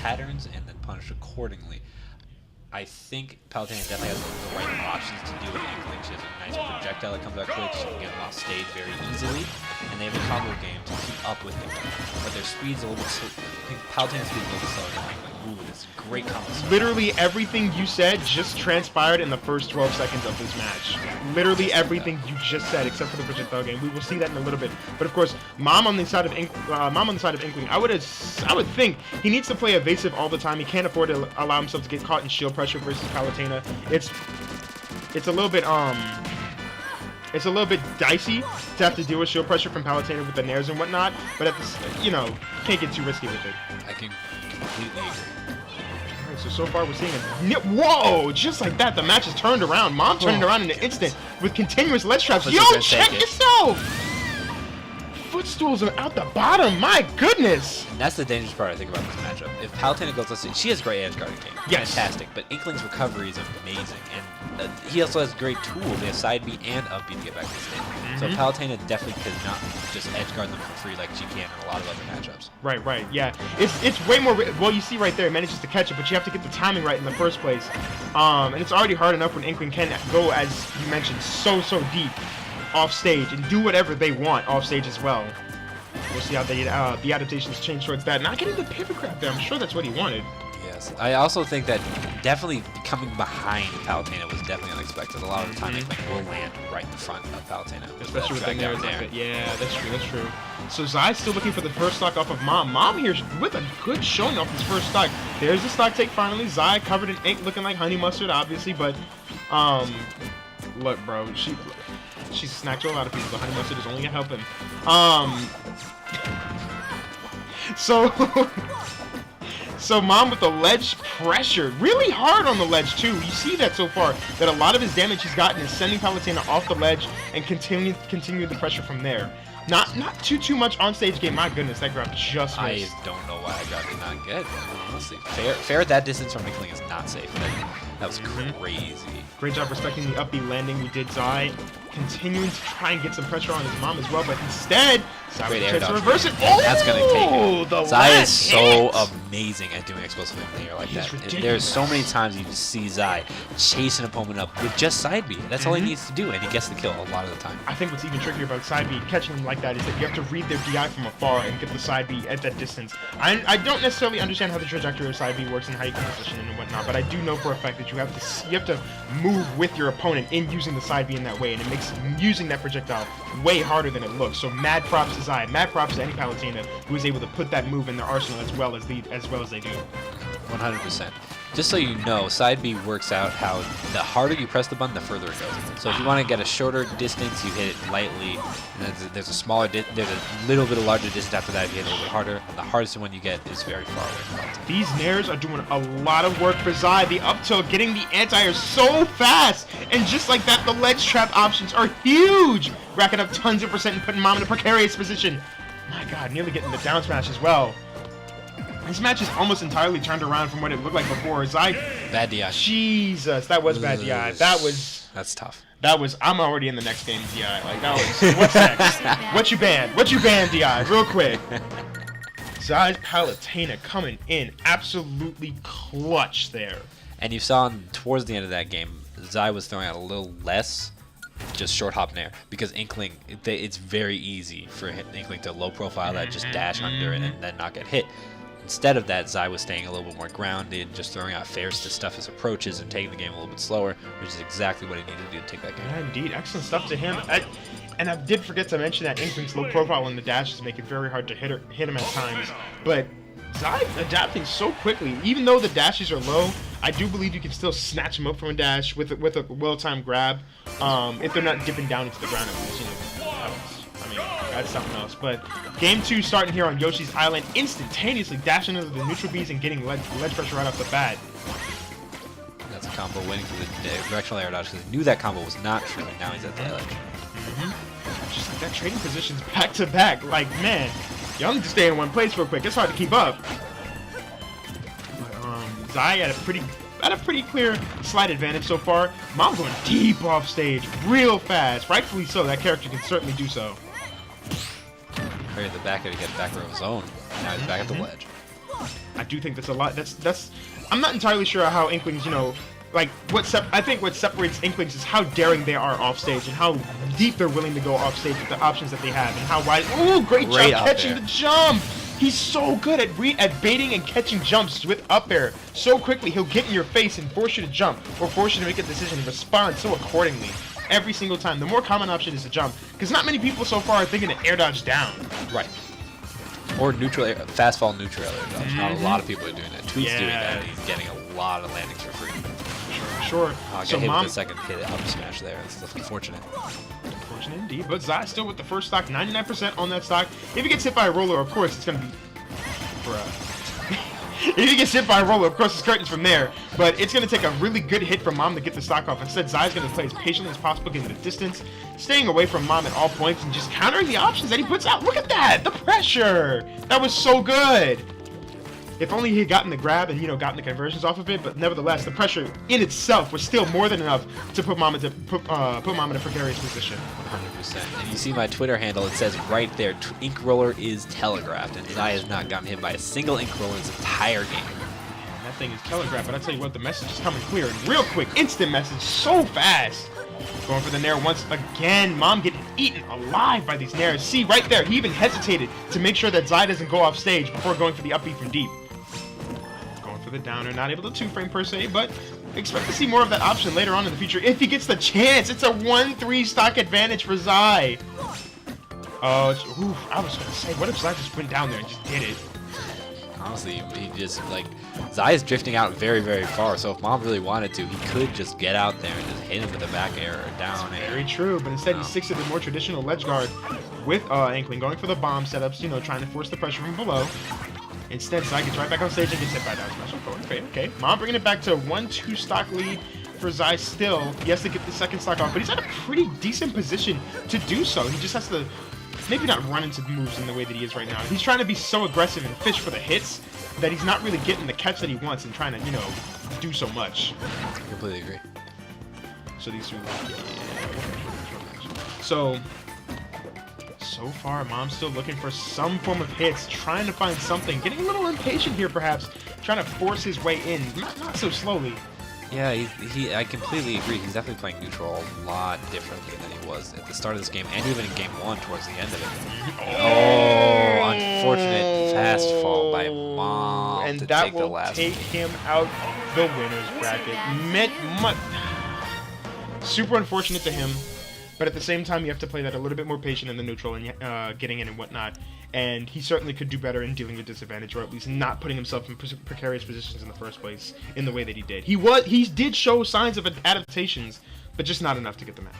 patterns and then punish accordingly. I think Palutena definitely has the right options to do with Inkling. She has a nice projectile that comes out quick. She can get them off stage very easily. And they have a combo game to keep up with Inkling. But their speed's a little bit slow. Palutena's speed's a little bit slower than Inkling. Ooh, this is a great combo. Literally everything you said just transpired in the first 12 seconds of this match. Literally everything you just said, except for the projectile game. We will see that in a little bit. But of course, Mom on the side of Inkling, I would think he needs to play evasive all the time. He can't afford to allow himself to get caught in shield pressure versus Palutena. It's a little bit dicey to have to deal with shield pressure from Palutena with the nairs and whatnot. But at this, you know, can't get too risky with it. I can completely agree. So far we're seeing a whoa, just like that, the match is turned around. Mom turned it around in an instant with continuous ledge traps. Yo, check yourself! Footstools are out the bottom. My goodness. And that's the dangerous part I think about this matchup. If Palutena goes, let's see, she has great edge guarding game. Yes. Fantastic. But Inkling's recovery is amazing. And he also has great tools. He has side B and up B to get back to the stage. So Palutena definitely could not just edge guard them for free like she can in a lot of other matchups. Right, yeah. It's way more, well, you see right there, it manages to catch it, but you have to get the timing right in the first place. And it's already hard enough when Inkling can go, as you mentioned, so deep off stage and do whatever they want off stage as well. We'll see how the adaptations change towards that. Not getting the pivot grab there, I'm sure that's what he wanted. Yes, I also think that definitely coming behind Palutena was definitely unexpected. A lot of the time, Inkling will land right in front of Palutena. Especially with the nairs up it. Yeah, that's true. So Zai's still looking for the first stock off of Mom. Mom here with a good showing off his first stock. There's the stock take finally. Zai covered in ink, looking like honey mustard, obviously, but look, bro, she's snacked to a lot of people. The honey mustard is only gonna help him. So Mom with the ledge pressure, really hard on the ledge too. You see that so far, that a lot of his damage he's gotten is sending Palutena off the ledge and continue the pressure from there. Not too much on stage game. My goodness, that grab just missed. I don't know why that grab did not get. Honestly, fair at that distance from Inkling is not safe. That was crazy. Great job respecting the up B landing. We did Zai continuing to try and get some pressure on his Mom as well, but instead, Zai tries to reverse it. Oh, that's gonna take it. Zai is so hit. amazing at doing explosive in the air like that. There's so many times you just see Zai chase an opponent up with just side B. That's all he needs to do, and he gets the kill a lot of the time. I think what's even trickier about side B, catching them like that, is that you have to read their DI from afar and get the side B at that distance. I don't necessarily understand how the trajectory of side B works and how you can position it and whatnot, but I do know for a fact that you have to move with your opponent in using the side B in that way, and it makes using that projectile way harder than it looks. So mad props to Zai, mad props to any Palutena who is able to put that move in their arsenal as well as they do. 100%. Just so you know, side B works out how the harder you press the button, the further it goes. So if you want to get a shorter distance, you hit it lightly. And there's a little bit of larger distance after that if you hit it a little bit harder. And the hardest one you get is very far away from it. These nairs are doing a lot of work for Zai. The up tilt, getting the anti-air so fast. And just like that, the ledge trap options are huge. Racking up tons of percent and putting Mom in a precarious position. My God, nearly getting the down smash as well. This match is almost entirely turned around from what it looked like before. Zai, bad DI. Jesus, that was bad DI. That's tough. I'm already in the next game DI. Like, that was, what's next? What you banned, DI, real quick. Zai's Palutena coming in absolutely clutch there. And you saw towards the end of that game, Zai was throwing out a little less just short hop nair, because Inkling, it's very easy for Inkling to low profile that, just dash under it and then not get hit. Instead of that, Zai was staying a little bit more grounded, just throwing out fairs to stuff his approaches and taking the game a little bit slower, which is exactly what he needed to do to take that game. Yeah, indeed. Excellent stuff to him. And I did forget to mention that Inkling's low profile in the dashes make it very hard to hit him at times. But Zai adapting so quickly. Even though the dashes are low, I do believe you can still snatch him up from a dash with a well-timed grab, if they're not dipping down into the ground at least. That's something else. But game 2 starting here on Yoshi's Island, instantaneously dashing into the neutral Bs and getting ledge pressure right off the bat. That's a combo waiting for the directional air dodge, because he knew that combo was not true, and now he's at the edge. Just like that, trading positions back to back. Like, man, y'all need to stay in one place real quick. It's hard to keep up. But Zai had a pretty clear slight advantage so far. Mom going deep off stage, real fast. Rightfully so. That character can certainly do so. Hurry at the back to get back row of his own. Now he's back at the ledge. I do think that's a lot. That's. I'm not entirely sure how Inklings, you know, like I think what separates Inklings is how daring they are off stage and how deep they're willing to go off stage with the options that they have and how wide. Ooh, great job catching the jump. He's so good at baiting and catching jumps with up air so quickly. He'll get in your face and force you to jump or force you to make a decision and respond so accordingly every single time. The more common option is to jump because not many people so far are thinking to air dodge down. Right. Or neutral air, fast fall neutral air dodge. Not a lot of people are doing that. Tweet's doing that, and he's getting a lot of landings for free. Sure. Got hit with the second hit up smash there. It's unfortunate. Unfortunate indeed. But Zai still with the first stock, 99% on that stock. If he gets hit by a roller, of course it's gonna be. Bruh. If he gets hit by a roller, of course it's curtains from there. But it's gonna take a really good hit from Mom to get the stock off. Instead, Zai's gonna play as patiently as possible, getting the distance, staying away from Mom at all points, and just countering the options that he puts out. Look at that! The pressure! That was so good! If only he had gotten the grab and, you know, gotten the conversions off of it, but nevertheless, the pressure in itself was still more than enough to put Mom into Mom in a precarious position. 100%. And you see my Twitter handle, it says right there, Ink Roller is telegraphed, and Zai has not gotten hit by a single Ink Roller in his entire game. Man, that thing is telegraphed, but I tell you what, the message is coming clear and real quick, instant message, so fast. Going for the nair once again. Mom getting eaten alive by these nairs. See, right there, he even hesitated to make sure that Zai doesn't go off stage before going for the up B from deep. The downer, not able to 2-frame per se, but expect to see more of that option later on in the future if he gets the chance. It's a 1-3 stock advantage for Zai. Oh, I was gonna say, what if Zai just went down there and just did it? Honestly, he just, like, Zai is drifting out very, very far, so if Mom really wanted to, he could just get out there and just hit him with a back air or down air. Very true, but instead he sticks to the more traditional ledge guard with Inkling, going for the bomb setups, you know, trying to force the pressure from below. Instead, Zai gets right back on stage and gets hit by down smash. Okay. Mom bringing it back to a 1-2 stock lead for Zai still. He has to get the second stock off, but he's at a pretty decent position to do so. He just has to maybe not run into the moves in the way that he is right now. He's trying to be so aggressive and fish for the hits that he's not really getting the catch that he wants and trying to, you know, do so much. I completely agree. So these two, So far, Mom's still looking for some form of hits, trying to find something, getting a little impatient here perhaps, trying to force his way in, not so slowly. Yeah, I completely agree. He's definitely playing neutral a lot differently than he was at the start of this game, and even in game 1 towards the end of it. Oh, unfortunate fast fall by Mom and to that take the will last take him out the winner's bracket. Super unfortunate to him. But at the same time, you have to play that a little bit more patient in the neutral and getting in and whatnot. And he certainly could do better in dealing with disadvantage, or at least not putting himself in precarious positions in the first place in the way that he did. He did show signs of adaptations, but just not enough to get the match.